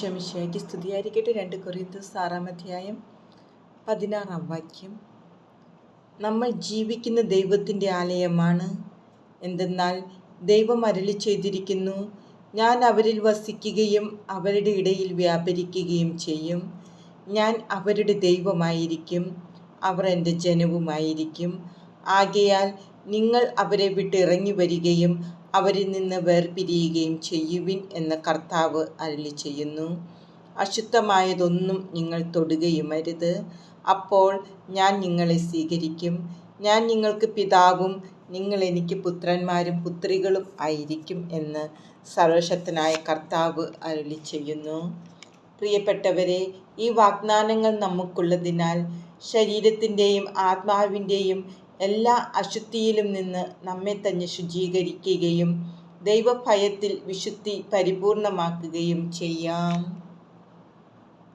ഈശോമിശിഹായ്ക്ക് സ്തുതിയായിരിക്കട്ടെ. 2 കൊരിന്ത്യർ 6-ാം അധ്യായം 16-ാം വാക്യം. നമ്മൾ ജീവിക്കുന്ന ദൈവത്തിൻ്റെ ആലയമാണ്. എന്തെന്നാൽ ദൈവം അരുളി ചെയ്തിരിക്കുന്നു, ഞാൻ അവരിൽ വസിക്കുകയും അവരുടെ ഇടയിൽ വ്യാപരിക്കുകയും ചെയ്യും. ഞാൻ അവരുടെ ദൈവമായിരിക്കും, അവർ എൻ്റെ ജനവുമായിരിക്കും. ആകയാൽ നിങ്ങൾ അവരെ വിട്ട് ഇറങ്ങി വരികയും അവരിൽ നിന്ന് വേർപിരിയുകയും ചെയ്യുവിൻ എന്ന് കർത്താവ് അരുളി ചെയ്യുന്നു. അശുദ്ധമായതൊന്നും നിങ്ങൾ തൊടുകയുമരുത്. അപ്പോൾ ഞാൻ നിങ്ങളെ സ്വീകരിക്കും. ഞാൻ നിങ്ങൾക്ക് പിതാവും നിങ്ങൾ എനിക്ക് പുത്രന്മാരും പുത്രികളും ആയിരിക്കും എന്ന് സർവശക്തനായ കർത്താവ് അരുളി ചെയ്യുന്നു. പ്രിയപ്പെട്ടവരെ, ഈ വാഗ്ദാനങ്ങൾ നമുക്കുള്ളതിനാൽ ശരീരത്തിൻ്റെയും ആത്മാവിൻ്റെയും എല്ലാ അശുദ്ധിയിലും നിന്ന് നമ്മെ തന്നെ ശുചീകരിക്കുകയും ദൈവഭയത്തിൽ വിശുദ്ധി പരിപൂർണമാക്കുകയും ചെയ്യാം.